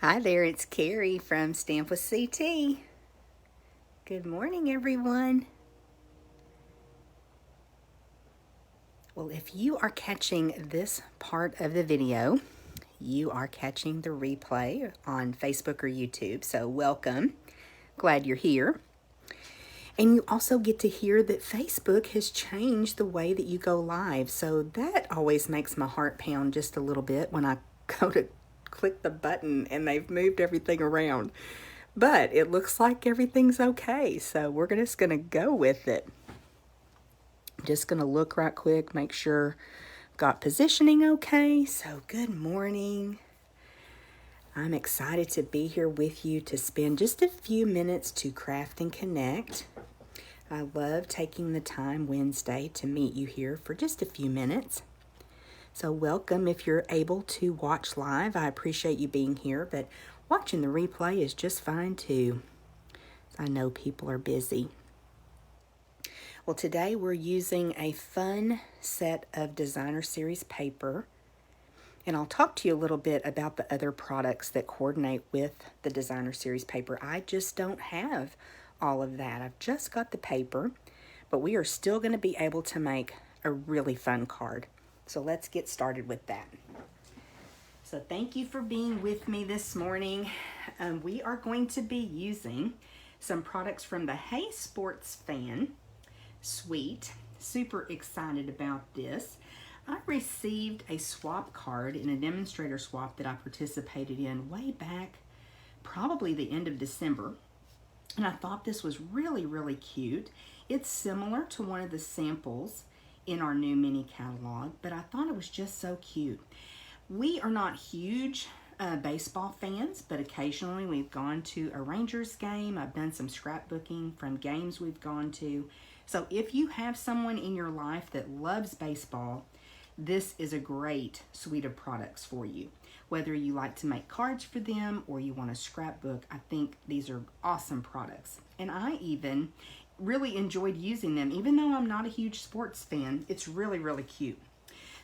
Hi there, it's Carrie from Stamp with CT. Good morning, everyone. Well, if you are catching this part of the video, you are catching the replay on Facebook or YouTube, so welcome. Glad you're here. And you also get to hear that Facebook has changed the way that you go live, so that always makes my heart pound just a little bit when I go to click the button and they've moved everything around. But it looks like everything's okay, so we're just going to go with it. Just going to look right quick, make sure got positioning okay. So good morning. I'm excited to be here with you to spend just a few minutes to craft and connect. I love taking the time Wednesday to meet you here for just a few minutes. So welcome if you're able to watch live. I appreciate you being here, but watching the replay is just fine too. I know people are busy. Well, today we're using a fun set of designer series paper, and I'll talk to you a little bit about the other products that coordinate with the designer series paper. I just don't have all of that. I've just got the paper, but we are still going to be able to make a really fun card. So let's get started with that. So thank you for being with me this morning. We are going to be using some products from the Hey Sports Fan Suite. Super excited about this. I received a swap card in a demonstrator swap that I participated in way back, probably the end of December. And I thought this was really, really cute. It's similar to one of the samples in our new mini catalog, but I thought it was just so cute. We are not huge baseball fans, but occasionally we've gone to a Rangers game. I've done some scrapbooking from games we've gone to. So if you have someone in your life that loves baseball, this is a great suite of products for you. Whether you like to make cards for them or you want a scrapbook, I think these are awesome products. And I even really enjoyed using them, even though I'm not a huge sports fan. It's really, really cute.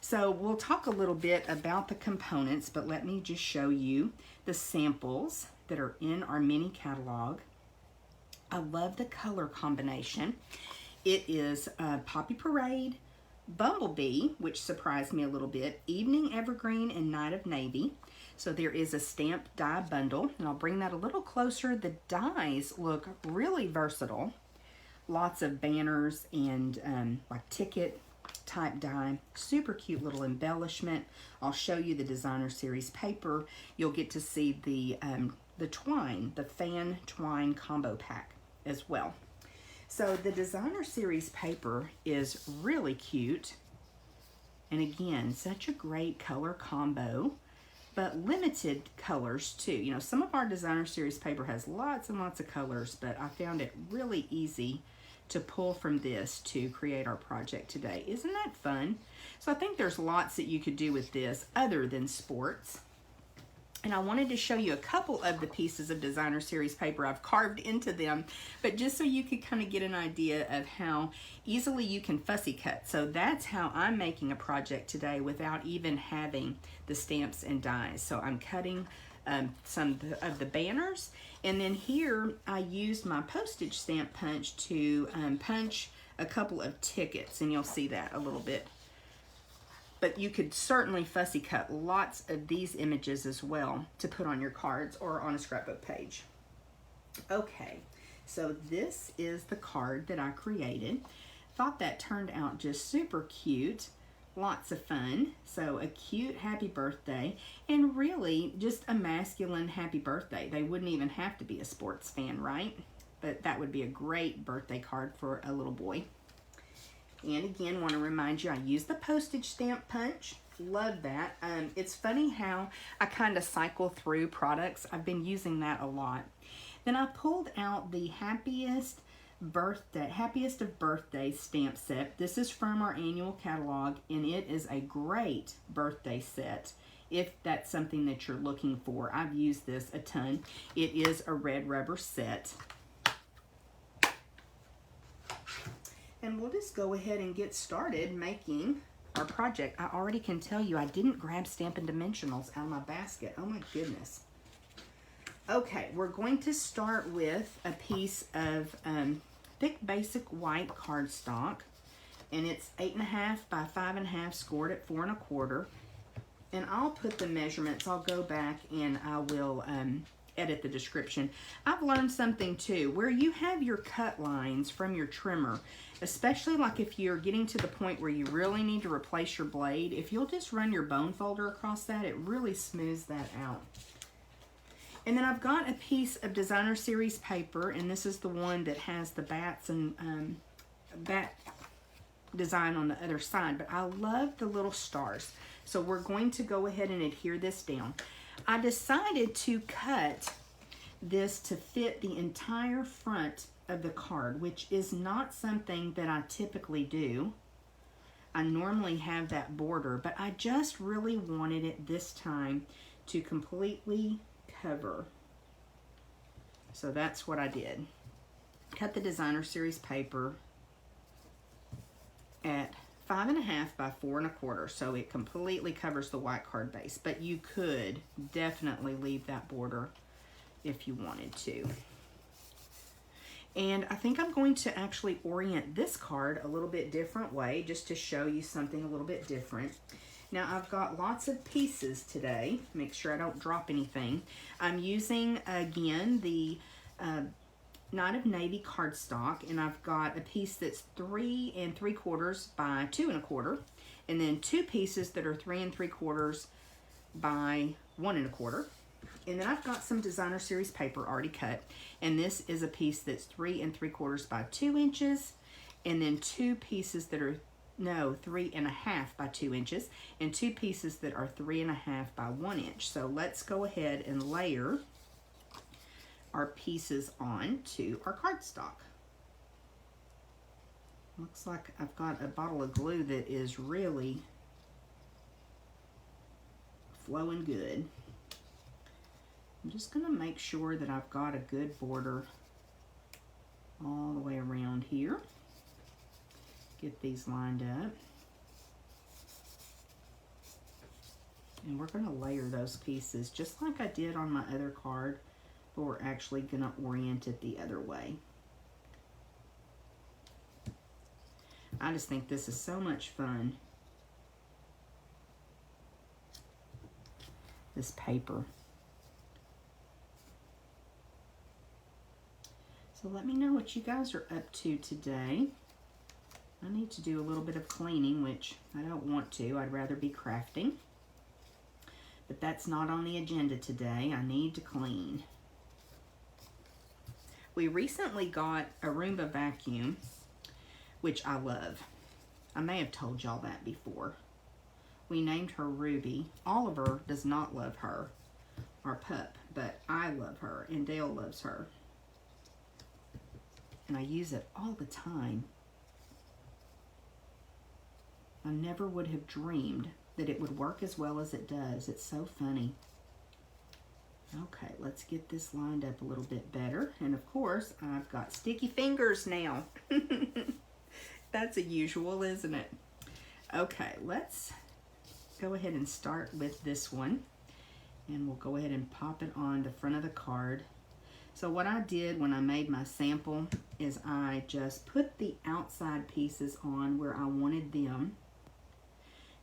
So we'll talk a little bit about the components, but let me just show you the samples that are in our mini catalog. I love the color combination. It is Poppy Parade, Bumblebee, which surprised me a little bit, Evening Evergreen, and Night of Navy. So there is a stamped die bundle, and I'll bring that a little closer. The dies look really versatile. Lots of banners and like ticket type die. Super cute little embellishment. I'll show you the designer series paper. You'll get to see the Twine, the fan Twine combo pack as well. So the designer series paper is really cute. And again, such a great color combo, but limited colors too. You know, some of our designer series paper has lots and lots of colors, but I found it really easy to pull from this to create our project today. Isn't that fun? So I think there's lots that you could do with this other than sports. And I wanted to show you a couple of the pieces of designer series paper I've carved into them, but just so you could kind of get an idea of how easily you can fussy cut. So that's how I'm making a project today without even having the stamps and dies. So I'm cutting some of the banners, and then here I used my postage stamp punch to punch a couple of tickets, and you'll see that a little bit. But you could certainly fussy cut lots of these images as well to put on your cards or on a scrapbook page. Okay, so this is the card that I created. Thought that turned out just super cute. Lots of fun. So a cute happy birthday, and really just a masculine happy birthday. They wouldn't even have to be a sports fan, right? But that would be a great birthday card for a little boy. And again, want to remind you, I use the postage stamp punch. Love that. It's funny how I kind of cycle through products. I've been using that a lot. Then I pulled out the Happiest of Birthdays stamp set. This is from our annual catalog, and it is a great birthday set if that's something that you're looking for. I've used this a ton. It is a red rubber set. And we'll just go ahead and get started making our project. I already can tell you I didn't grab Stampin' Dimensionals out of my basket. Oh my goodness. Okay, we're going to start with a piece of thick basic white cardstock, and it's 8.5 by 5.5 scored at 4 1/4. And I'll put the measurements. I'll go back and I will edit the description. I've learned something too, where you have your cut lines from your trimmer, especially like if you're getting to the point where you really need to replace your blade, if you'll just run your bone folder across that, it really smooths that out. And then I've got a piece of designer series paper, and this is the one that has the bats and bat design on the other side, but I love the little stars. So we're going to go ahead and adhere this down. I decided to cut this to fit the entire front of the card, which is not something that I typically do. I normally have that border, but I just really wanted it this time to completely cover. So that's what I did. Cut the designer series paper at 5.5 by 4 1/4, so it completely covers the white card base, but you could definitely leave that border if you wanted to. And I think I'm going to actually orient this card a little bit different way, just to show you something a little bit different. Now I've got lots of pieces today, make sure I don't drop anything. I'm using again the Night of Navy cardstock, and I've got a piece that's 3 3/4 by 2 1/4, and then 2 pieces that are 3 3/4 by 1 1/4. And then I've got some designer series paper already cut, and this is a piece that's 3 3/4 by 2 inches, and then 2 pieces that are 3.5 by 2 inches, and 2 pieces that are 3.5 by 1 inch. So let's go ahead and layer our pieces on to our cardstock. Looks like I've got a bottle of glue that is really flowing good. I'm just going to make sure that I've got a good border all the way around here. Get these lined up. And we're going to layer those pieces just like I did on my other card, but we're actually going to orient it the other way. I just think this is so much fun. This paper. So let me know what you guys are up to today. I need to do a little bit of cleaning, which I don't want to. I'd rather be crafting. But that's not on the agenda today. I need to clean. We recently got a Roomba vacuum, which I love. I may have told y'all that before. We named her Ruby. Oliver does not love her, our pup, but I love her and Dale loves her. And I use it all the time. I never would have dreamed that it would work as well as it does. It's so funny. Okay, let's get this lined up a little bit better. And of course, I've got sticky fingers now. That's a usual, isn't it? Okay, let's go ahead and start with this one. And we'll go ahead and pop it on the front of the card. So what I did when I made my sample is I just put the outside pieces on where I wanted them.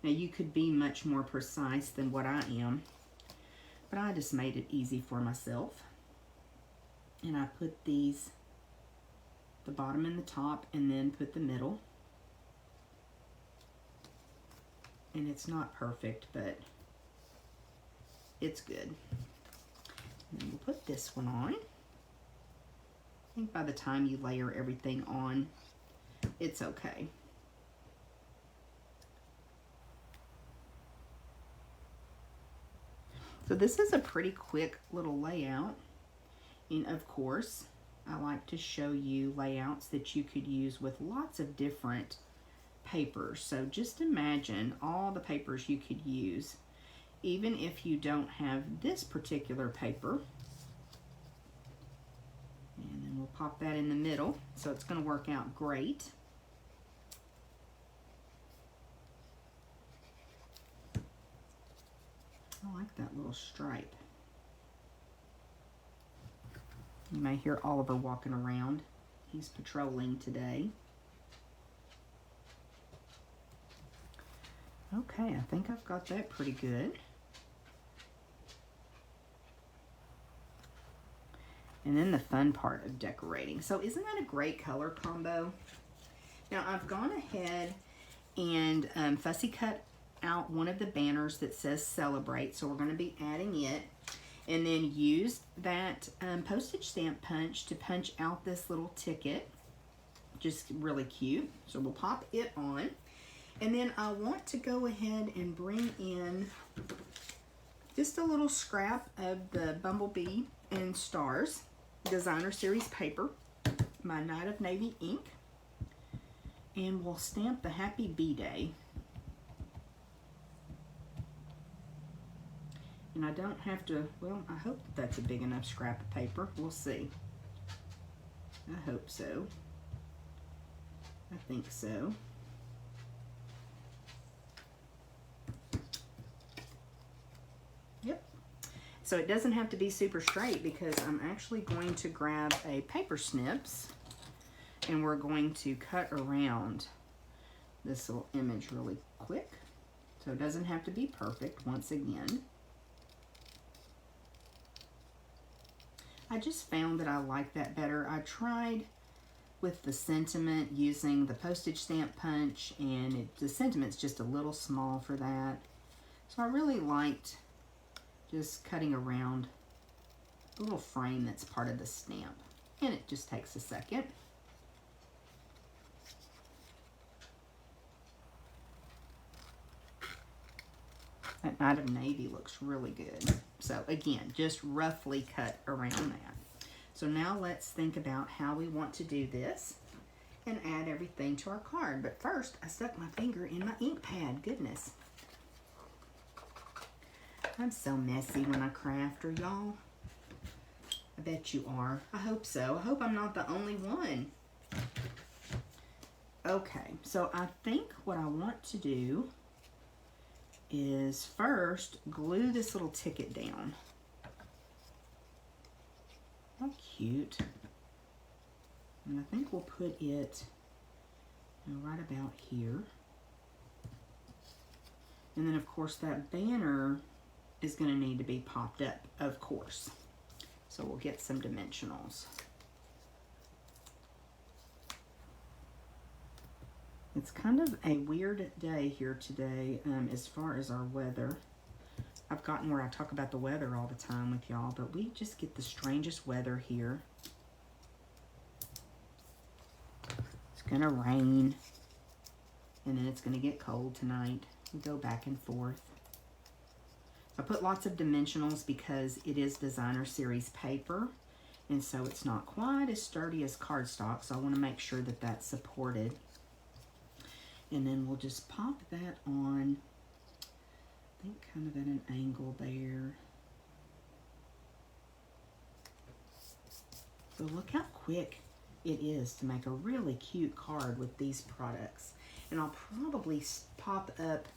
Now you could be much more precise than what I am, but I just made it easy for myself. And I put these, the bottom and the top, and then put the middle. And it's not perfect, but it's good. And then we'll put this one on. I think by the time you layer everything on, it's okay. So this is a pretty quick little layout. And of course, I like to show you layouts that you could use with lots of different papers. So just imagine all the papers you could use, even if you don't have this particular paper. And then we'll pop that in the middle, so it's going to work out great. I like that little stripe. You may hear Oliver walking around. He's patrolling today. Okay, I think I've got that pretty good. And then the fun part of decorating. So isn't that a great color combo? Now I've gone ahead and fussy cut out one of the banners that says celebrate. So we're going to be adding it. And then use that postage stamp punch to punch out this little ticket. Just really cute. So we'll pop it on. And then I want to go ahead and bring in just a little scrap of the Bumblebee and Stars Designer Series paper, my Night of Navy ink. And we'll stamp the Happy B-Day. And I don't have to, well, I hope that's a big enough scrap of paper. We'll see. I hope so. I think so. Yep. So it doesn't have to be super straight because I'm actually going to grab a paper snips and we're going to cut around this little image really quick. So it doesn't have to be perfect once again. I just found that I like that better. I tried with the sentiment using the postage stamp punch, and the sentiment's just a little small for that. So I really liked just cutting around the little frame that's part of the stamp. And it just takes a second. That Night of Navy looks really good. So again, just roughly cut around that. So now let's think about how we want to do this and add everything to our card. But first, I stuck my finger in my ink pad. Goodness. I'm so messy when I craft, are y'all? I bet you are. I hope so. I hope I'm not the only one. Okay, so I think what I want to do is first glue this little ticket down. How cute. And I think we'll put it right about here. And then of course that banner is going to need to be popped up, of course. So we'll get some dimensionals. It's kind of a weird day here today as far as our weather. I've gotten where I talk about the weather all the time with y'all, but we just get the strangest weather here. It's gonna rain, and then it's gonna get cold tonight. We go back and forth. I put lots of dimensionals because it is designer series paper, and so it's not quite as sturdy as cardstock, so I want to make sure that that's supported. And then we'll just pop that on, I think kind of at an angle there. So look how quick it is to make a really cute card with these products. And I'll probably pop up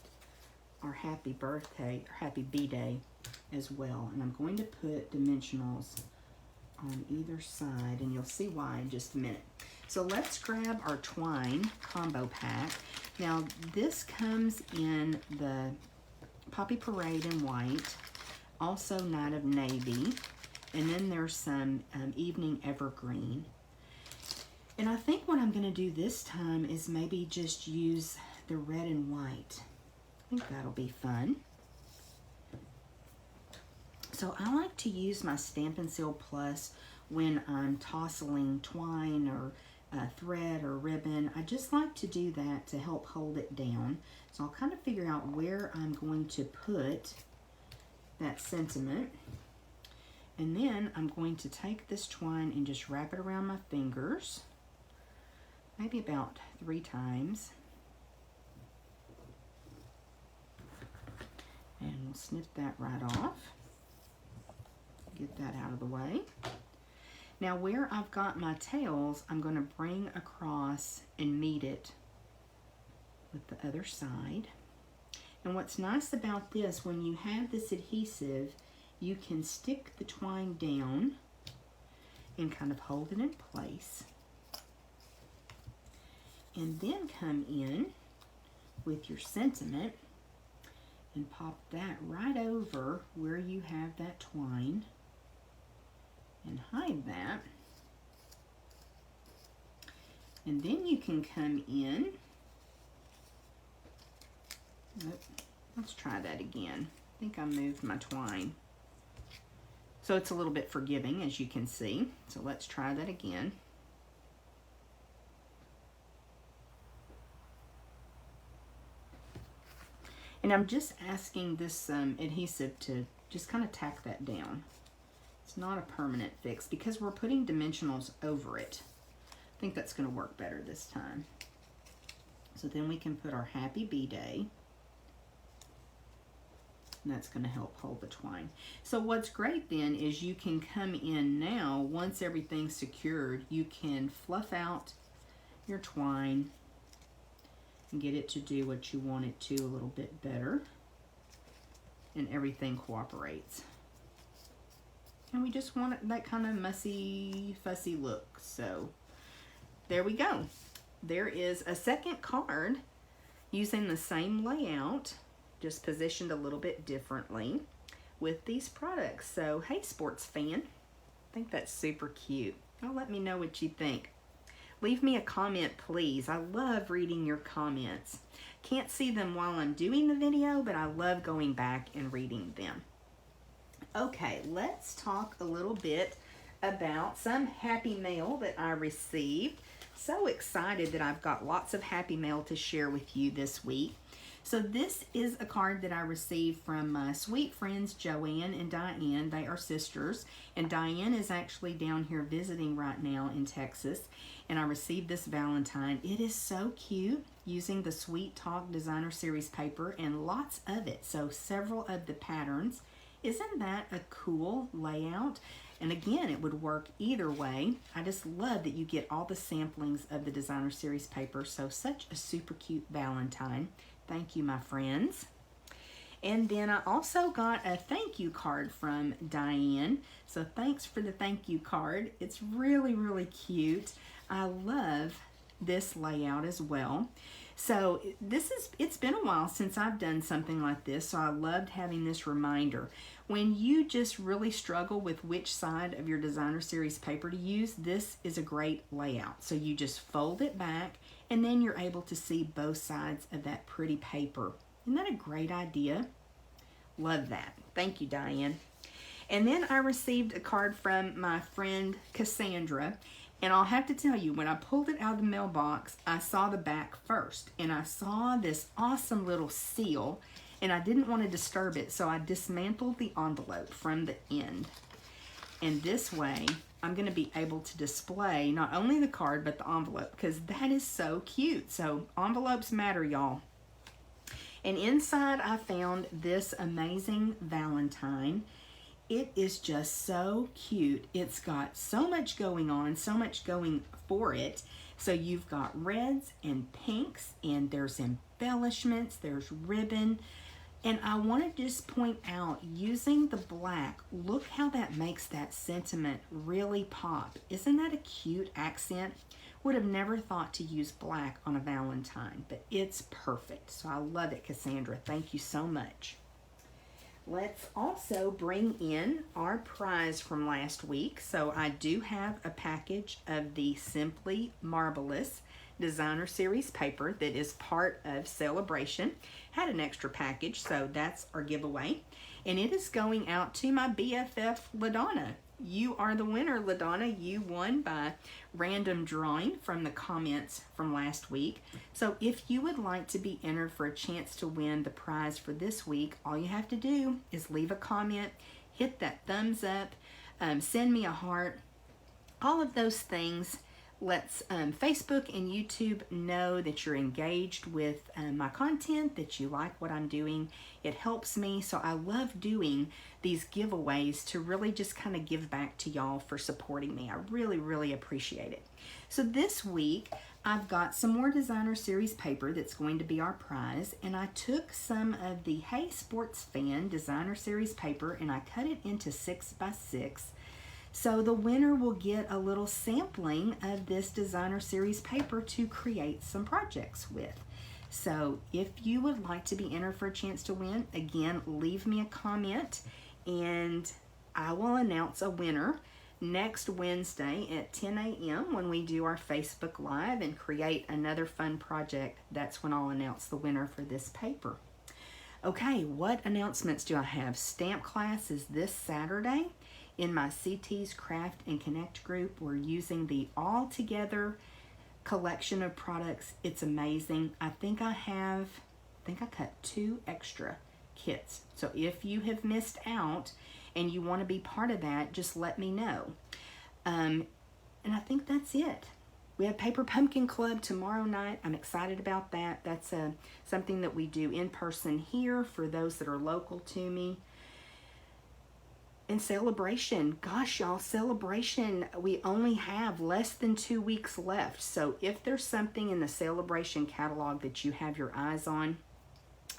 our happy birthday, or happy B-Day as well. And I'm going to put dimensionals on either side, and you'll see why in just a minute. So let's grab our Twine combo pack. Now this comes in the Poppy Parade in white, also Night of Navy, and then there's some Evening Evergreen. And I think what I'm going to do this time is maybe just use the red and white. I think that'll be fun. So I like to use my Stampin' Seal Plus when I'm tossing twine or thread or ribbon. I just like to do that to help hold it down. So I'll kind of figure out where I'm going to put that sentiment. And then I'm going to take this twine and just wrap it around my fingers, maybe about 3 times. And we'll snip that right off. Get that out of the way. Now where I've got my tails, I'm going to bring across and meet it with the other side. And what's nice about this, when you have this adhesive, you can stick the twine down and kind of hold it in place. And then come in with your sentiment and pop that right over where you have that twine and hide that. And then you can come in. Let's try that again. I think I moved my twine. So it's a little bit forgiving, as you can see. So let's try that again. And I'm just asking this adhesive to just kind of tack that down. It's not a permanent fix because we're putting dimensionals over it. I think that's going to work better this time. So then we can put our Happy B-Day. And that's going to help hold the twine. So what's great then is you can come in now, once everything's secured, you can fluff out your twine and get it to do what you want it to a little bit better. And everything cooperates. And we just want that kind of messy, fussy look. So there we go. There is a second card using the same layout, just positioned a little bit differently with these products. So hey, sports fan, I think that's super cute. Oh, let me know what you think. Leave me a comment, please. I love reading your comments. Can't see them while I'm doing the video, but I love going back and reading them. Okay, let's talk a little bit about some happy mail that I received. So excited that I've got lots of happy mail to share with you this week. So this is a card that I received from my sweet friends Joanne and Diane. They are sisters, and Diane is actually down here visiting right now in Texas, and I received this Valentine. It is so cute, using the Sweet Talk Designer Series paper and lots of it, so several of the patterns. Isn't that a cool layout? And again, it would work either way. I just love that you get all the samplings of the Designer Series paper, so such a super cute Valentine. Thank you, my friends. And then I also got a thank you card from Diane. So thanks for the thank you card. It's really, really cute. I love this layout as well. So it's been a while since I've done something like this, so I loved having this reminder. When you just really struggle with which side of your Designer Series paper to use, this is a great layout. So you just fold it back, and then you're able to see both sides of that pretty paper. Isn't that a great idea? Love that. Thank you, Diane. And then I received a card from my friend Cassandra. And I'll have to tell you, when I pulled it out of the mailbox, I saw the back first. And I saw this awesome little seal. And I didn't want to disturb it, so I dismantled the envelope from the end. And this way, I'm going to be able to display not only the card, but the envelope, because that is so cute. So envelopes matter, y'all. And inside, I found this amazing Valentine. It is just so cute. It's got so much going on, so much going for it. So you've got reds and pinks, and there's embellishments, there's ribbon. And I want to just point out, using the black, look how that makes that sentiment really pop. Isn't that a cute accent? Would have never thought to use black on a Valentine, but it's perfect. So I love it, Cassandra. Thank you so much. Let's also bring in our prize from last week. So I do have a package of the Simply Marvelous Designer Series paper that is part of Celebration. Had an extra package, so that's our giveaway. And it is going out to my BFF, LaDonna. You are the winner, LaDonna. You won by random drawing from the comments from last week. So if you would like to be entered for a chance to win the prize for this week, all you have to do is leave a comment, hit that thumbs up, send me a heart, all of those things. Let's Facebook and YouTube know that you're engaged with my content, that you like what I'm doing. It helps me, so I love doing these giveaways to really just kind of give back to y'all for supporting me. I really, really appreciate it. So this week, I've got some more Designer Series paper that's going to be our prize, and I took some of the Hey Sports Fan Designer Series paper and I cut it into 6x6. So the winner will get a little sampling of this designer series paper to create some projects with. So if you would like to be entered for a chance to win, again, leave me a comment and I will announce a winner next Wednesday at 10 a.m. when we do our Facebook Live and create another fun project. That's when I'll announce the winner for this paper. Okay, what announcements do I have? Stamp class is this Saturday. In my CT's Craft and Connect group, we're using the All Together collection of products. It's amazing. I think I cut 2 extra kits. So if you have missed out and you want to be part of that, just let me know. And I think that's it. We have Paper Pumpkin Club tomorrow night. I'm excited about that. That's something that we do in person here for those that are local to me. And Celebration, gosh y'all, Celebration, we only have less than 2 weeks left. So if there's something in the Celebration catalog that you have your eyes on,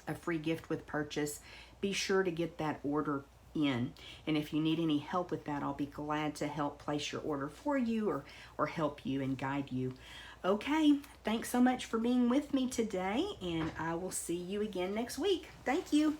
a free gift with purchase, be sure to get that order in. And if you need any help with that, I'll be glad to help place your order for you or help you and guide you. Okay, thanks so much for being with me today, and I will see you again next week. Thank you.